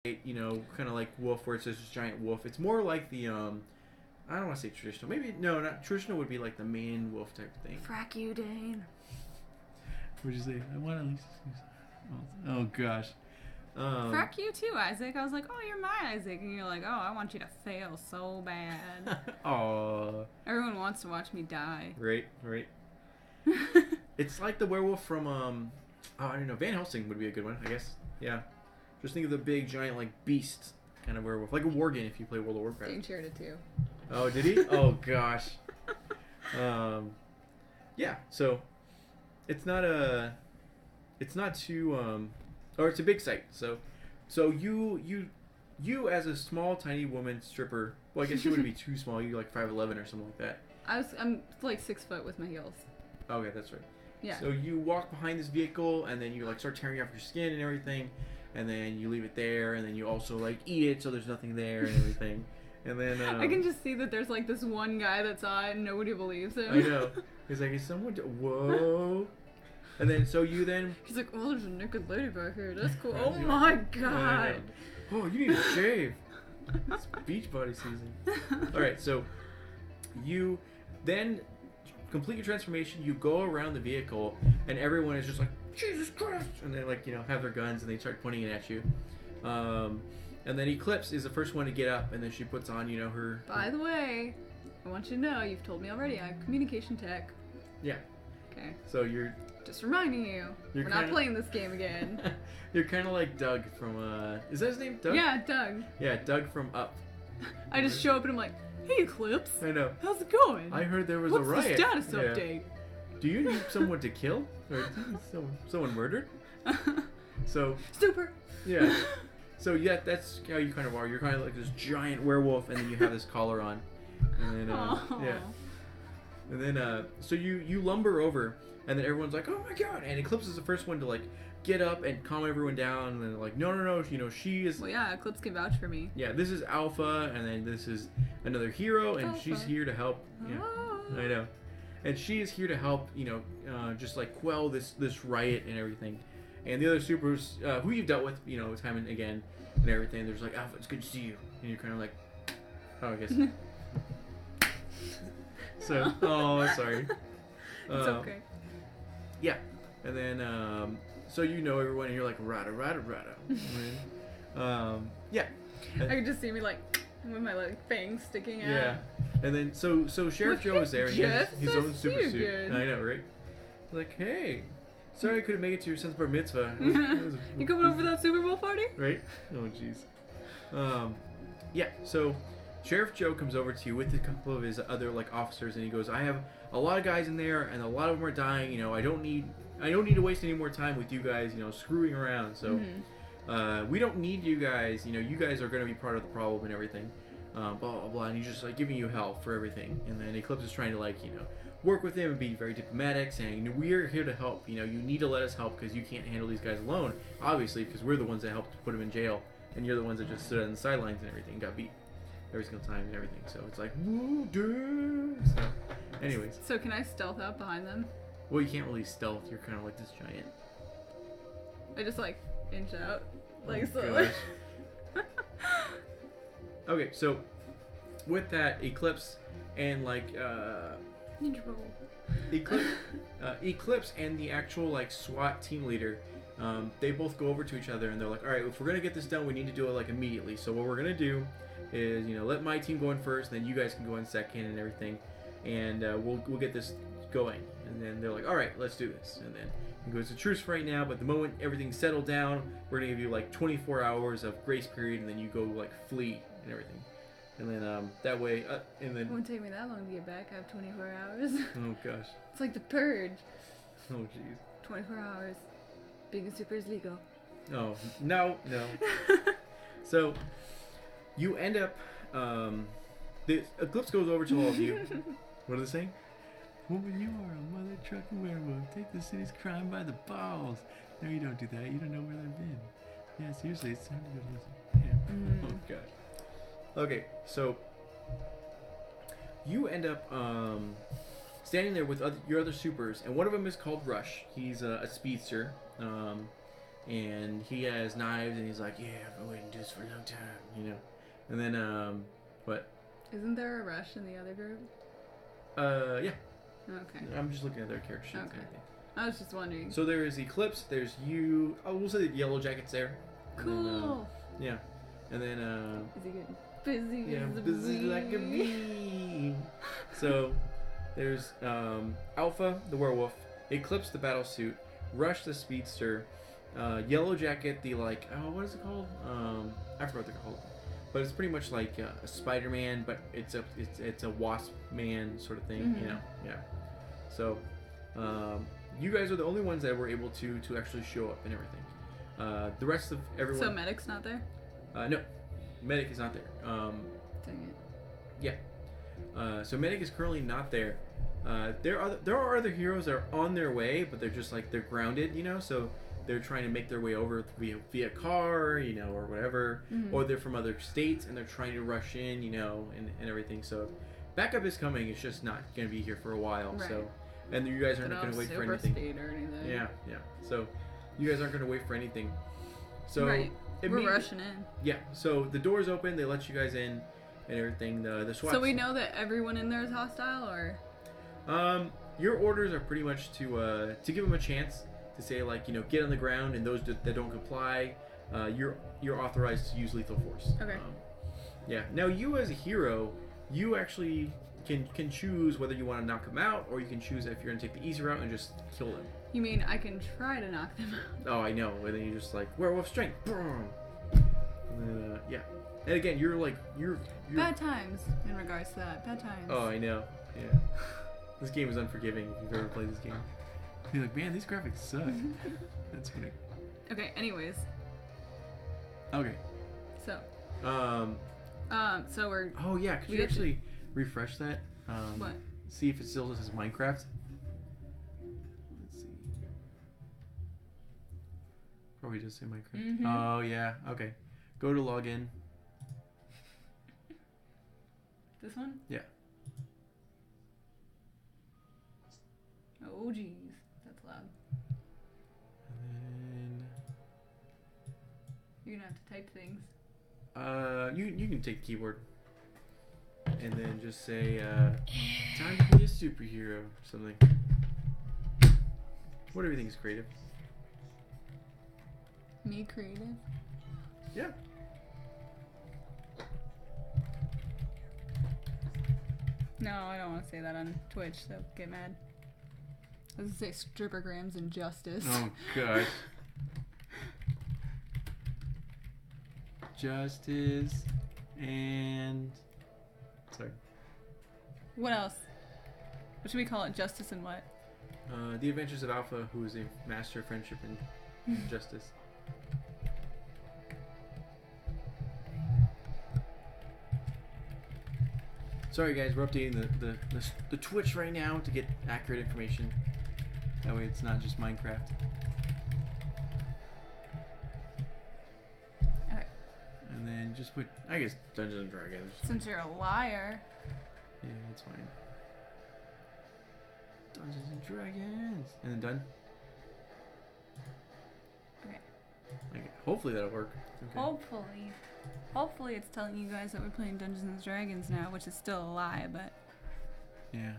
you know, kind of like wolf, where it's just this giant wolf. It's more like the I don't want to say traditional. Maybe no, not traditional. Would be like the main wolf type of thing. Frack you, Dane. What'd you say? I want at least. Oh gosh. Frack you too, Isaac. I was like, oh, you're my Isaac, and you're like, oh, I want you to fail so bad. Aww. Everyone wants to watch me die. Right. It's like the werewolf from I don't know. Van Helsing would be a good one, I guess. Yeah. Just think of the big giant like beast kind of werewolf, like a worgen if you play World of Warcraft. Dane shared it too. Oh, did he? Oh gosh. Yeah. So it's not too or it's a big site. So you as a small tiny woman stripper. Well, I guess you wouldn't be too small. You're like 5'11" or something like that. I'm like 6 foot with my heels. Okay, that's right. Yeah. So you walk behind this vehicle, and then you like start tearing off your skin and everything, and then you leave it there, and then you also like eat it, so there's nothing there and everything, and then I can just see that there's like this one guy that saw it and nobody believes him. I know. He's like, is someone? Whoa. And then so you then. He's like, oh, there's a naked lady back here. That's cool. Oh my god. Oh, you need to shave. It's beach body season. All right, so you then complete your transformation. You go around the vehicle, and everyone is just like, Jesus Christ, and they like, you know, have their guns and they start pointing it at you. And then Eclipse is the first one to get up, and then she puts on, you know, her. By the way, I want you to know, you've told me already, I have communication tech. Yeah. Okay. So you're. Just reminding you, we're not playing this game again. You're kind of like Doug from, is that his name? Doug? Yeah, Doug. Yeah, Doug from Up. I just show up and I'm like, hey, Eclipse. I know. How's it going? I heard there was What's a riot. What's the status update? Do you need someone to kill? Or someone murdered? So. Super. Yeah. So yeah, that's how you kind of are. You're kind of like this giant werewolf, and then you have this collar on. And then, yeah. And then, so you lumber over, and then everyone's like, oh my god, and Eclipse is the first one to like get up and calm everyone down, and then like, no, you know, she is. Well, yeah, Eclipse can vouch for me. Yeah, this is Alpha, and then this is another hero, and Alpha. she's here to help. Yeah, Oh. I know. And she is here to help, you know, just like quell this riot and everything. And the other supers, who you've dealt with, you know, time and again, and everything, there's like, Alpha, it's good to see you, and you're kind of like, oh, I guess. So, oh, sorry. It's okay. Yeah, and then so you know everyone, and you're like rada. Yeah. I can just see me like with my like fangs sticking out. Yeah, and then so Sheriff Joe is there, and he has his own super suit. Good. I know, right? Like, hey, sorry I couldn't make it to your son's bar mitzvah. You coming over for that Super Bowl party? Right? Oh, jeez. Yeah. So Sheriff Joe comes over to you with a couple of his other like officers, and he goes, I have a lot of guys in there, and a lot of them are dying. You know, I don't need to waste any more time with you guys, you know, screwing around. So we don't need you guys. You know, you guys are going to be part of the problem and everything. Blah blah blah. And he's just like giving you hell for everything. And then Eclipse is trying to like, you know, work with him and be very diplomatic, saying we're here to help. You know, you need to let us help because you can't handle these guys alone. Obviously, because we're the ones that helped put him in jail, and you're the ones that just stood on the sidelines and everything, got beat every single time and everything. So it's like, woo, dude. So, anyways. So can I stealth out behind them? Well, you can't really stealth. You're kind of like this giant. I just like inch out, like Oh, slowly. gosh. Okay, so with that, Eclipse and like Ninja roll. Eclipse and the actual like SWAT team leader, they both go over to each other and they're like, all right, if we're gonna get this done, we need to do it like immediately. So what we're gonna do is, you know, let my team go in first, then you guys can go in second and everything, and we'll get this going. And then they're like, all right, let's do this. And then it goes to truce for right now, but the moment everything's settled down, we're gonna give you like 24 hours of grace period, and then you go like flee and everything. And then that way, and then. It won't take me that long to get back. I have 24 hours. Oh gosh. It's like the purge. Oh jeez. 24 hours. Being a super is legal. Oh no. So you end up. The Eclipse goes over to all of you. What are they saying? Woman, you are a mother trucking werewolf. Take the city's crime by the balls. No, you don't do that. You don't know where they've been. Yeah, seriously, it's time to go listen. Yeah. Oh gosh. Okay, so you end up standing there with your other supers, and one of them is called Rush. He's a speedster, and he has knives, and he's like, "Yeah, I've been waiting to do this for a long time," you know. And then what? Isn't there a Rush in the other group? Yeah. Okay. I'm just looking at their character sheets. Okay. And everything. I was just wondering. So there is Eclipse. There's you. Oh, we'll say the Yellow Jacket's there. Cool. And then, yeah. And then Is he getting busy? yeah, as a busy bee? like a bee. So there's Alpha, the werewolf, Eclipse, the battlesuit, Rush, the speedster, Yellow Jacket, the like, oh, what is it called? I forgot what they're called. But it's pretty much like a Spider-Man, but it's a Wasp Man sort of thing, you know? Yeah. So, you guys are the only ones that were able to actually show up and everything. The rest of everyone. So Medic's not there? No, Medic is not there. Dang it. Yeah. So Medic is currently not there. There are other heroes that are on their way, but they're just like they're grounded, you know. So they're trying to make their way over via car, you know, or whatever, or they're from other states and they're trying to rush in, you know, and everything. So backup is coming. It's just not going to be here for a while. Right. So, and you guys aren't going to wait for anything. Speed or anything. Yeah. So you guys aren't going to wait for anything. So right. We're rushing in. Yeah. So the doors open. They let you guys in and everything. The SWAT. So we know that everyone in there is hostile, or? Your orders are pretty much to give them a chance to say, like, you know, get on the ground, and those that don't comply, you're authorized to use lethal force. Okay. Yeah. Now you as a hero, you actually can choose whether you want to knock them out, or you can choose if you're gonna take the easy route and just kill them. You mean I can try to knock them out? Oh, I know. And then you just like werewolf strength. Boom. And then, yeah. And again, you're bad times in regards to that. Bad times. Oh, I know. Yeah. This game is unforgiving if you've ever played this game. You're like, man, these graphics suck. That's funny. Okay, anyways. Okay. So. So we're. Oh yeah, could you actually refresh that? What? See if it still says Minecraft. Let's see. Probably does say Minecraft. Oh yeah. Okay. Go to login. This one? Yeah. Oh jeez, that's loud. And then you're gonna have to type things. you can take the keyboard. And then just say, time to be a superhero, something. What, everything's creative. Me creative? Yeah. No, I don't want to say that on Twitch, so get mad. I was gonna say strippergrams and justice. Oh, gosh. Justice and... Sorry. What else? What should we call it? Justice and what? The Adventures of Alpha, who is a master of friendship and justice. Sorry guys, we're updating the Twitch right now to get accurate information. That way it's not just Minecraft. Okay. And then just put, I guess, Dungeons and Dragons. Since you're a liar. Yeah, that's fine. Dungeons and Dragons. And then done. Okay. Hopefully that'll work. Okay. Hopefully it's telling you guys that we're playing Dungeons and Dragons now, which is still a lie, but... Yeah.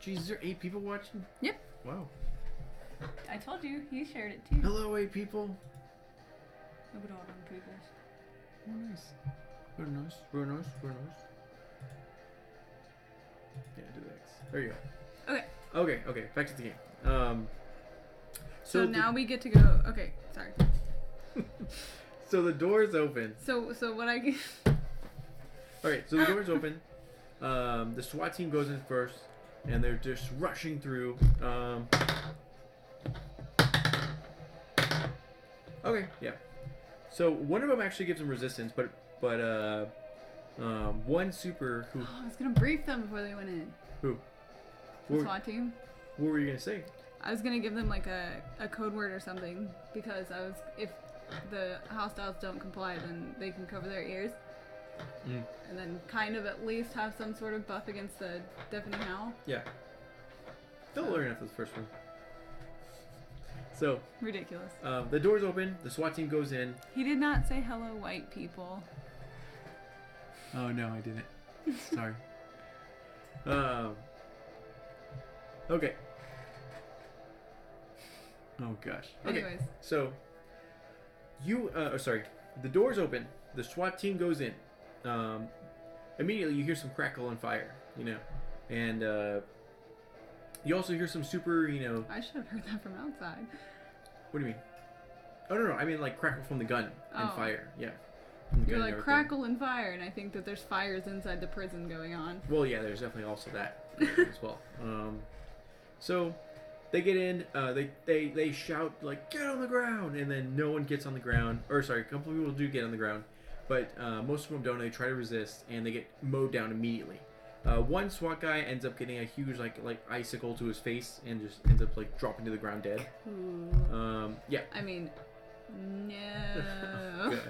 Jeez, is there 8 people watching? Yep. Wow. I told you, he shared it too. Hello, 8 people. Look at all them people. Oh, nice. Very nice. Very nice. Very nice. Yeah, do the X. There you go. Okay. Okay. Back to the game. So now we get to go... Okay, sorry. So the door's open. So what I... Alright, so the door's open. The SWAT team goes in first, and they're just rushing through. Okay, yeah. So one of them actually gives them resistance, but one super who... I was gonna brief them before they went in. Who? The SWAT team. What were you gonna say? I was gonna give them like a code word or something, because if the hostiles don't comply, then they can cover their ears. And then kind of at least have some sort of buff against the deafening howl. Yeah. They'll learn after the first one. So ridiculous. The doors open. The SWAT team goes in. He did not say hello, white people. Oh no, I didn't. Sorry. Okay. Oh gosh. Okay. Anyways. So the doors open. The SWAT team goes in. Immediately you hear some crackle and fire, and you also hear some super, I should have heard that from outside. What do you mean? Oh no, I mean like crackle from the gun and fire. Yeah. You're like crackle and fire, and I think that there's fires inside the prison going on. Well, yeah, there's definitely also that as well. So they get in. They shout like, "Get on the ground!" And then no one gets on the ground. Or sorry, a couple of people do get on the ground, but most of them don't. They try to resist, and they get mowed down immediately. One SWAT guy ends up getting a huge like icicle to his face and just ends up like dropping to the ground dead. Ooh. Yeah. I mean, no. Oh, gosh.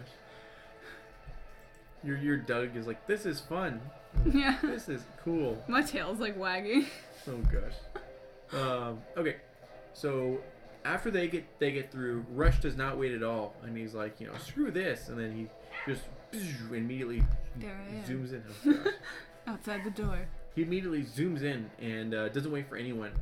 Your Doug is like, this is fun. Yeah. This is cool. My tail's like wagging. Oh gosh. Okay. So after they get through, Rush does not wait at all, and he's like, screw this, and then he just immediately zooms in. Oh, gosh. Outside the door. He immediately zooms in and doesn't wait for anyone.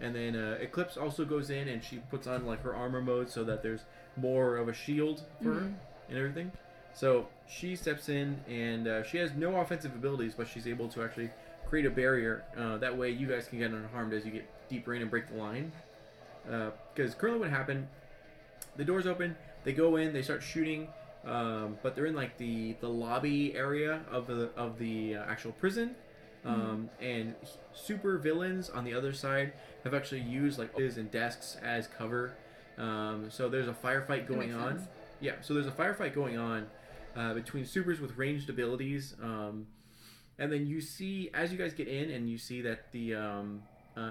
And then Eclipse also goes in and she puts on like her armor mode so that there's more of a shield for her and everything. So she steps in and she has no offensive abilities, but she's able to actually create a barrier. That way you guys can get unharmed as you get deeper in and break the line. Because currently what happened, the doors open, they go in, they start shooting. But they're in like the lobby area of the actual prison, and super villains on the other side have actually used like and desks as cover. So there's a firefight going on. Sense. Yeah, so there's a firefight going on between supers with ranged abilities, and then you see as you guys get in and you see that the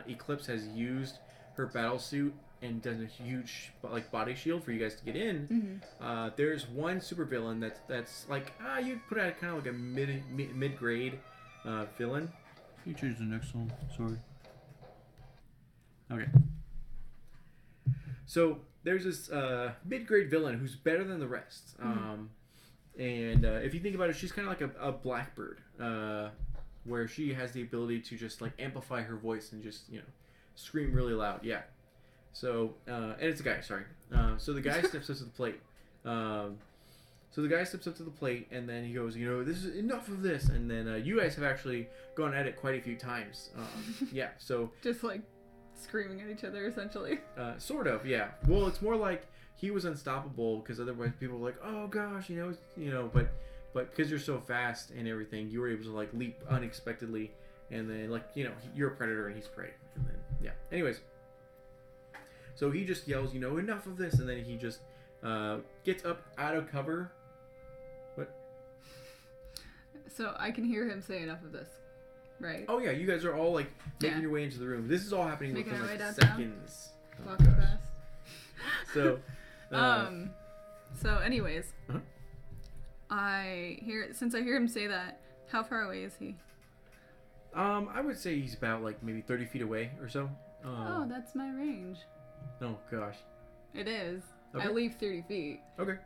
Eclipse has used her battle suit and does a huge like body shield for you guys to get in. There's one supervillain that's like you'd put out kind of like a mid grade villain. You choose the next one. Sorry. Okay. So there's this mid grade villain who's better than the rest. And if you think about it, she's kind of like a blackbird, where she has the ability to just like amplify her voice and just scream really loud. Yeah. So, and it's a guy, sorry. So the guy steps up to the plate. And then he goes, this is enough of this. And then you guys have actually gone at it quite a few times. Yeah, so... Just like screaming at each other, essentially. Sort of, yeah. Well, it's more like he was unstoppable because otherwise people were like, oh gosh, but because you're so fast and everything, you were able to like leap unexpectedly. And then like, you're a predator and he's prey. And then, yeah. Anyways. So he just yells, enough of this, and then he just gets up out of cover. What? So I can hear him say enough of this, right? Oh yeah, you guys are all like making your way into the room. This is all happening within like seconds. Walking fast. So. So anyways, since I hear him say that, how far away is he? I would say he's about like maybe 30 feet away or so. Oh, that's my range. Oh gosh. It is. Okay. I leave 30 feet. Okay.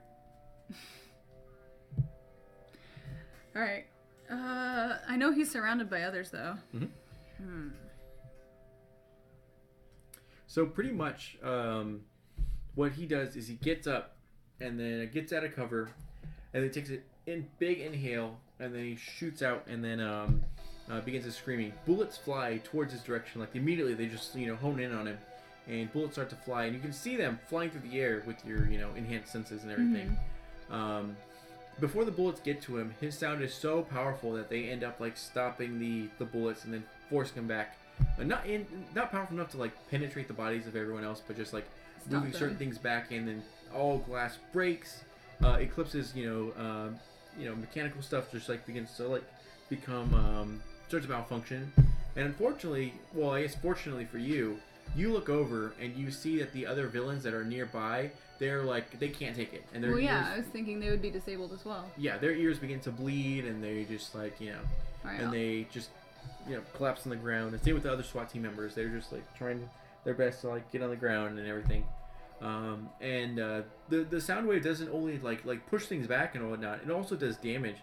Alright. I know he's surrounded by others though. So pretty much what he does is he gets up and then gets out of cover and then takes a big inhale and then he shoots out and then begins his screaming. Bullets fly towards his direction. Like immediately they just hone in on him. And bullets start to fly, and you can see them flying through the air with your, enhanced senses and everything. Before the bullets get to him, his sound is so powerful that they end up like stopping the bullets and then forcing him back. Not powerful enough to like penetrate the bodies of everyone else, but just like moving certain things back, and then all glass breaks. Eclipse's, mechanical stuff just like begins to like become starts to malfunction. And unfortunately, well, I guess fortunately for you. You look over and you see that the other villains that are nearby, they're like, they can't take it. And their ears, I was thinking they would be disabled as well. Yeah, their ears begin to bleed and they just like, and they just, collapse on the ground. And same with the other SWAT team members. They're just like trying their best to like get on the ground and everything. The sound wave doesn't only like push things back and whatnot. It also does damage.